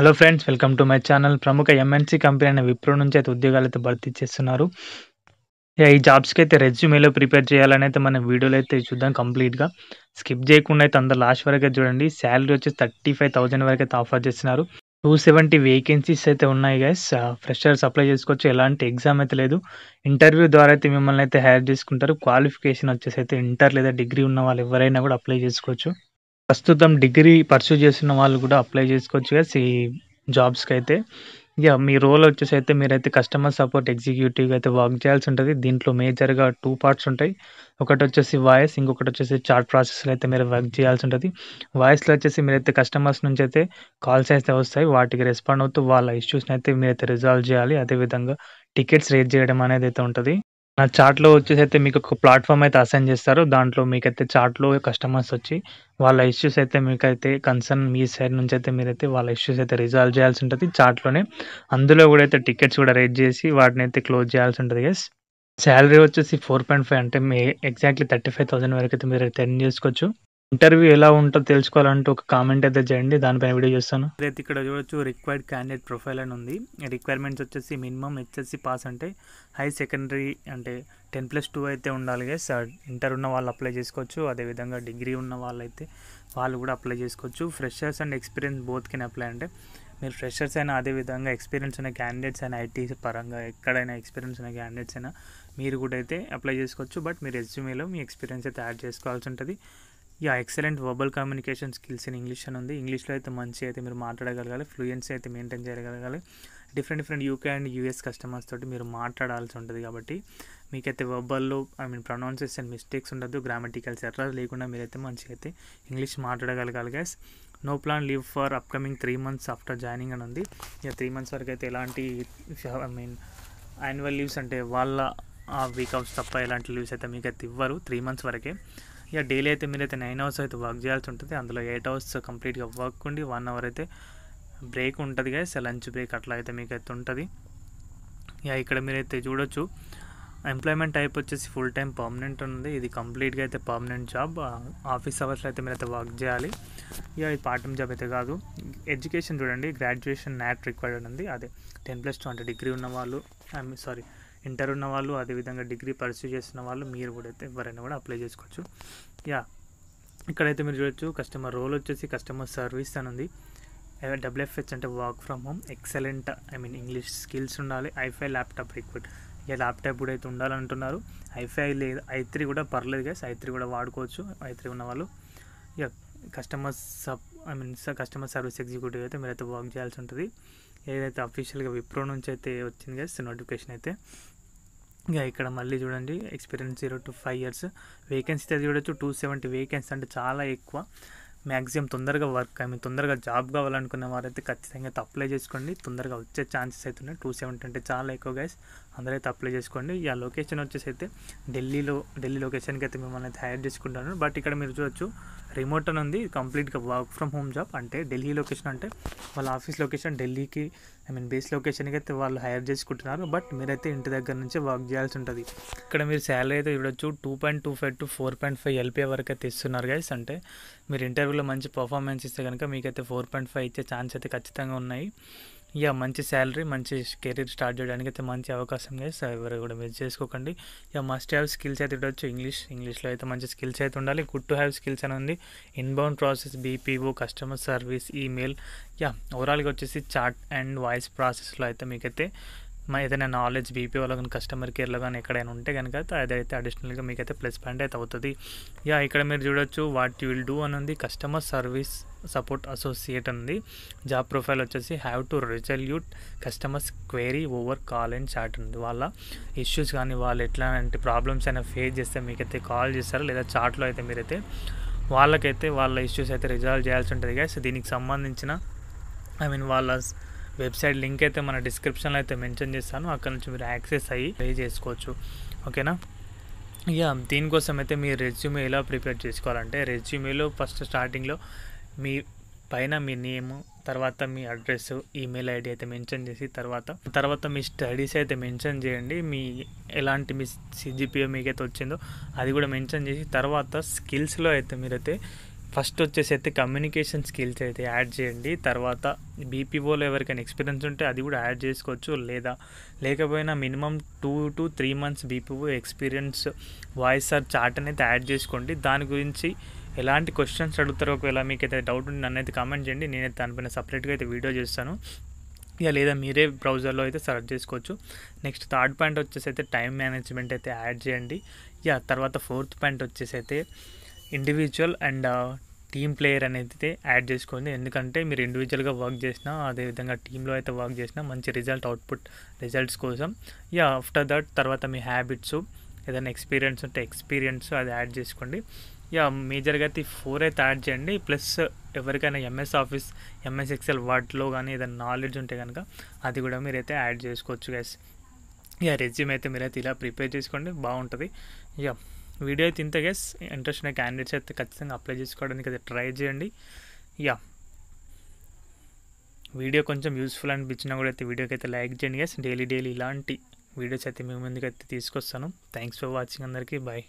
Hello friends, welcome to my channel. ప్రముఖ MNC company అయిన విప్రో నుంచి అయితే ఉద్యోగాలైతే భర్తీ చేస్తున్నారు. ఈ జాబ్స్‌కి అయితే రెజ్యూమేలో ప్రిపేర్ చేయాలని అయితే మన వీడియోలో అయితే చూద్దాం కంప్లీట్‌గా. స్కిప్ చేయకుండా అయితే అందరూ లాస్ట్ వరకు అయితే చూడండి. సాలరీ వచ్చేసి 35,000 వరకు అయితే ఆఫర్ చేస్తున్నారు. 270 వేకెన్సీస్ అయితే ఉన్నాయి గైస్. ఫ్రెషర్స్ అప్లై చేసుకోవచ్చు. ఎలాంటి ఎగ్జామ్ అయితే లేదు. ఇంటర్వ్యూ ద్వారా అయితే మిమ్మల్ని అయితే హైర్ చేసుకుంటారు. క్వాలిఫికేషన్ వచ్చేసి అయితే ఇంటర్ లేదా డిగ్రీ ఉన్న వాళ్ళు ఎవరైనా కూడా అప్లై చేసుకోవచ్చు. ప్రస్తుతం డిగ్రీ పర్సూ చేస్తున్న వాళ్ళు కూడా అప్లై చేసుకోవచ్చు గైస్ ఈ జాబ్స్‌కైతే. మీ రోల్ వచ్చేసి అయితే మీరైతే కస్టమర్ సపోర్ట్ ఎగ్జిక్యూటివ్‌గా అయితే వర్క్ చేయాల్సి ఉంటది. దీంట్లో మేజర్‌గా 2 పార్ట్స్ ఉంటాయి. ఒకటొచ్చేసి వాయిస్, ఇంకొకటొచ్చేసి చాట్ ప్రాసెస్‌లో అయితే మీరు వర్క్ చేయాల్సి ఉంటది. వాయిస్‌లో వచ్చేసి మీరైతే కస్టమర్స్ నుంచి అయితే కాల్స్ అయితే వస్తాయి. వాటికి రెస్పాండ్ అవుతూ వాళ్ళ ఇష్యూస్‌ని అయితే మీరైతే రిజాల్వ్ చేయాలి. అదేవిధంగా టికెట్స్ రేజ్ చేయడం అనేది అయితే ఉంటది. చాట్‌లో వచ్చేసైతే మీకొక ప్లాట్‌ఫార్మ్ అయితే అసైన్ చేస్తారు. దాంట్లో మీకైతే చాట్‌లో కస్టమర్స్ వచ్చి వాళ్ళ ఇష్యూస్ అయితే మీకైతే కన్సర్న్ మీ సైడ్ నుంచి అయితే మీరైతే వాళ్ళ ఇష్యూస్ అయితే రిజాల్వ్ చేయాల్సి ఉంటది చాట్‌లోనే. అందులో కూడా అయితే టికెట్స్ కూడా రేజ్ చేసి వాటినైతే క్లోజ్ చేయాల్సి ఉంటది గైస్. సాలరీ వచ్చేసి 4.5 అంటే ఎగ్జాక్ట్‌లీ 35,000 వరకైతే మీరైతే ఎర్న్ చేసుకోవచ్చు. ఇంటర్వ్యూ ఎలా ఉంటదో తెలుసుకోవాలంటే ఒక కామెంట్ అయితే చేయండి. దానిపైన వీడియో చేస్తాను. అయితే ఇక్కడ చూడొచ్చు రిక్వైర్డ్ క్యాండిడేట్ ప్రొఫైల్ అని ఉంది. రిక్వైర్మెంట్స్ వచ్చేసి మినిమమ్ హెచ్ఎస్‌సి పాస్ అంటే హై సెకండరీ అంటే 10+2 అయితే ఉండాలి గైస్. ఇంటర్ ఉన్న వాళ్ళు అప్లై చేసుకోవచ్చు. అదేవిధంగా డిగ్రీ ఉన్న వాళ్ళైతే వాళ్ళు కూడా అప్లై చేసుకోవచ్చు. Freshers and experience both can apply అంటే మీరు ఫ్రెషర్స్ అయినా అదేవిధంగా ఎక్స్పీరియన్స్ ఉన్న క్యాండిడేట్స్ అయినా ఐటీ పరంగా ఎక్కడైనా ఎక్స్పీరియన్స్ ఉన్న క్యాండిడేట్స్ అయినా మీరు కూడా అయితే అప్లై చేసుకోవచ్చు. బట్ మీ రెజ్యూమేలో మీ ఎక్స్పీరియన్స్ అయితే యాడ్ చేసుకోవాల్సి ఉంటుంది. Excellent verbal communication skills in English అని ఉంది. ఇంగ్లీష్లో అయితే మంచి అయితే మీరు మాట్లాడగలగాలి. ఫ్లూయెన్సీ అయితే మెయింటైన్ చేయగలగాలి. Different UK and US customers తోటి మీరు మాట్లాడాల్సి ఉంటుంది కాబట్టి మీకైతే వర్బల్లో ప్రొనౌన్సియేషన్ మిస్టేక్స్ ఉండదు. గ్రామటికల్స్ ఎర్రర్స్ లేకుండా మీరైతే మంచిగా అయితే ఇంగ్లీష్ మాట్లాడగలగాలి guys. No plan leave for upcoming 3 months after joining అని ఉంది. 3 months వరకు అయితే ఎలాంటి యాన్యువల్ లీవ్స్ అంటే వాళ్ళ వీక్ ఆఫ్స్ తప్ప ఎలాంటి లీవ్స్ అయితే మీకు అయితే ఇవ్వరు 3 months వరకే. డైలీ అయితే మీరైతే 9 hours అయితే వర్క్ చేయాల్సి ఉంటుంది. అందులో 8 hours కంప్లీట్గా వర్క్ ఉండి 1 hour అయితే బ్రేక్ ఉంటుంది గైస్. లంచ్ బ్రేక్ అట్లా అయితే మీకు అయితే ఉంటుంది. ఇక్కడ మీరైతే చూడొచ్చు ఎంప్లాయ్మెంట్ టైప్ వచ్చేసి ఫుల్ టైం పర్మనెంట్ ఉంది. ఇది కంప్లీట్గా అయితే పర్మనెంట్ జాబ్. ఆఫీస్ అవర్స్లో అయితే మీరైతే వర్క్ చేయాలి. ఇది పార్ట్ టైం జాబ్ అయితే కాదు. ఎడ్యుకేషన్ చూడండి, గ్రాడ్యుయేషన్ నాట్ రిక్వైర్డ్ ఉంది. అదే 10+2 అంటే డిగ్రీ ఉన్న వాళ్ళు ఇంటర్ ఉన్న వాళ్ళు అదేవిధంగా డిగ్రీ పర్సూ చేస్తున్న వాళ్ళు మీరు కూడా అయితే ఎవరైనా కూడా అప్లై చేసుకోవచ్చు. ఇక్కడైతే మీరు చూడొచ్చు కస్టమర్ రోల్ వచ్చేసి కస్టమర్ సర్వీస్ అని ఉంది. WFH అంటే work from home. Excellent English skills ఉండాలి. ఐఫై ల్యాప్టాప్ రిక్వైర్డ్. ల్యాప్టాప్ కూడా అయితే ఉండాలంటున్నారు. ఐఫై లేదు, i3 కూడా పర్లేదు గైస్. i3 కూడా వాడుకోవచ్చు. i3 ఉన్న వాళ్ళు కస్టమర్ సర్వీస్ ఎగ్జిక్యూటివ్ అయితే మీరైతే వర్క్ చేయాల్సి ఉంటుంది. ఏదైతే అఫీషియల్గా విప్రో నుంచి అయితే వచ్చింది గైస్ నోటిఫికేషన్ అయితే. ఇక్కడ మళ్ళీ చూడండి ఎక్స్పీరియన్స్ 0 to 5 years. వేకెన్సీ అయితే చూడొచ్చు 270 వేకెన్సీ అంటే చాలా ఎక్కువ. మ్యాక్సిమం తొందరగా తొందరగా జాబ్ కావాలనుకున్న వారైతే ఖచ్చితంగా అయితే అప్లై చేసుకోండి. తొందరగా వచ్చే ఛాన్సెస్ అయితే ఉన్నాయి. 270 అంటే చాలా ఎక్కువ గైస్. అందరూ అయితే అప్లై చేసుకోండి. లొకేషన్ వచ్చేసి అయితే ఢిల్లీ లొకేషన్కి అయితే మిమ్మల్ని అయితే హైర్ చేసుకుంటాను. బట్ ఇక్కడ మీరు చూడొచ్చు రిమోట్ అని ఉంది. కంప్లీట్గా వర్క్ ఫ్రమ్ హోమ్ జాబ్. అంటే ఢిల్లీ లొకేషన్ అంటే వాళ్ళ ఆఫీస్ లొకేషన్ ఢిల్లీకి బేస్ లొకేషన్కి అయితే వాళ్ళు హైర్ చేసుకుంటున్నారు. బట్ మీరైతే ఇంటి దగ్గర నుంచి వర్క్ చేయాల్సి ఉంటుంది. ఇక్కడ మీరు శాలరీ అయితే చూడొచ్చు 2.25 to 4.5 LPA వరకు అయితే ఇస్తున్నారు గైస్. అంటే మీరు ఇంటర్వ్యూలో మంచి పర్ఫార్మెన్స్ ఇస్తే కనుక మీకైతే 4.5 ఇచ్చే ఛాన్స్ అయితే ఖచ్చితంగా ఉన్నాయి. మంచి శాలరీ, మంచి కెరీర్ స్టార్ట్ చేయడానికి అయితే మంచి అవకాశం గైస్. ఎవరు కూడా మిస్ చేసుకోకండి. మస్ట్ హ్యావ్ స్కిల్స్ అయితే చూడొచ్చు. ఇంగ్లీష్లో అయితే మంచి స్కిల్స్ అయితే ఉండాలి. గుడ్ టు హ్యావ్ స్కిల్స్ అని ఉంది. Inbound process, BPO, customer service, email. ఓవరాల్గా వచ్చేసి చాట్ అండ్ వాయిస్ ప్రాసెస్లో అయితే మీకైతే ఏదైనా నాలెడ్జ్ BPOలో కానీ కస్టమర్ కేర్లో కానీ ఎక్కడైనా ఉంటే కనుక అదైతే అడిషనల్గా మీకైతే ప్లస్ పాయింట్ అయితే అవుతుంది. ఇక్కడ మీరు చూడొచ్చు వాట్ యూ విల్ డూ అని ఉంది. కస్టమర్ సర్వీస్ సపోర్ట్ అసోసియేట్ ఉంది. జాబ్ ప్రొఫైల్ వచ్చేసి have to resolute customers query over call and chat ఉంది. వాళ్ళ ఇష్యూస్ కానీ వాళ్ళు ఎట్లాంటి ప్రాబ్లమ్స్ అయినా ఫేస్ చేస్తే మీకైతే కాల్ చేస్తారు లేదా చాట్లో అయితే మీరైతే వాళ్ళకైతే వాళ్ళ ఇష్యూస్ అయితే రిజాల్వ్ చేయాల్సి ఉంటుంది గైస్. దీనికి సంబంధించిన వాళ్ళ వెబ్సైట్ లింక్ అయితే మన డిస్క్రిప్షన్లో అయితే మెన్షన్ చేస్తాను. అక్కడ నుంచి మీరు యాక్సెస్ అయ్యి పే చేసుకోవచ్చు. ఓకేనా. దీనికోసం అయితే మీ రెజ్యూమే ఎలా ప్రిపేర్ చేసుకోవాలంటే రెజ్యూమేలో ఫస్ట్ స్టార్టింగ్లో మీ పైన మీ నేమ్, తర్వాత మీ అడ్రస్, ఈమెయిల్ ID అయితే మెన్షన్ చేసి తర్వాత మీ స్టడీస్ అయితే మెన్షన్ చేయండి. మీ ఎలాంటి మీ CGPA మీకైతే వచ్చిందో అది కూడా మెన్షన్ చేసి తర్వాత స్కిల్స్లో అయితే మీరైతే ఫస్ట్ వచ్చేసి అయితే కమ్యూనికేషన్ స్కిల్స్ అయితే యాడ్ చేయండి. తర్వాత బీపీఓలో ఎవరికైనా ఎక్స్పీరియన్స్ ఉంటే అది కూడా యాడ్ చేసుకోవచ్చు, లేకపోయినా minimum 2 to 3 months BPO experience voice or chat అనేది యాడ్ చేసుకోండి. దాని గురించి ఎలాంటి క్వశ్చన్స్ అడుగుతారో ఒకవేళ మీకు అయితే డౌట్ ఉండి నన్ను అయితే కామెంట్ చేయండి, నేనైతే దానిపైన సపరేట్గా అయితే వీడియో చేస్తాను. లేదా మీరే బ్రౌజర్లో అయితే సెర్చ్ చేసుకోవచ్చు. నెక్స్ట్ థర్డ్ పాయింట్ వచ్చేసి అయితే టైం మేనేజ్మెంట్ అయితే యాడ్ చేయండి. తర్వాత ఫోర్త్ పాయింట్ వచ్చేసి అయితే ఇండివిజువల్ అండ్ టీమ్ ప్లేయర్ అనేది యాడ్ చేసుకోండి. ఎందుకంటే మీరు ఇండివిజువల్గా వర్క్ చేసినా అదేవిధంగా టీంలో అయితే వర్క్ చేసినా మంచి రిజల్ట్స్ కోసం. ఆఫ్టర్ దట్ తర్వాత మీ హ్యాబిట్స్ ఏదైనా ఎక్స్పీరియన్స్ ఉంటే ఎక్స్పీరియన్స్ అది యాడ్ చేసుకోండి. మేజర్గా అయితే 4 అయితే యాడ్ చేయండి. ప్లస్ ఎవరికైనా ఎంఎస్ ఆఫీస్, ఎంఎస్ ఎక్సెల్, వర్డ్లో కానీ ఏదైనా నాలెడ్జ్ ఉంటే కనుక అది కూడా మీరైతే యాడ్ చేసుకోవచ్చు గైస్. రెజ్యూమ్ అయితే మీరైతే ఇలా ప్రిపేర్ చేసుకోండి, బాగుంటుంది. వీడియో అయితే ఇంత గైస్. ఇంట్రెస్ట్ ఉన్న క్యాండిడేట్స్ అయితే ఖచ్చితంగా అప్లై చేసుకోవడానికి అయితే ట్రై చేయండి. వీడియో కొంచెం యూస్ఫుల్ అనిపించినా కూడా అయితే వీడియోకి అయితే లైక్ చేయండి గైస్. డైలీ ఇలాంటి వీడియోస్ అయితే మీ ముందుకు అయితే తీసుకొస్తాను. థ్యాంక్స్ ఫర్ వాచింగ్ అందరికీ. బాయ్.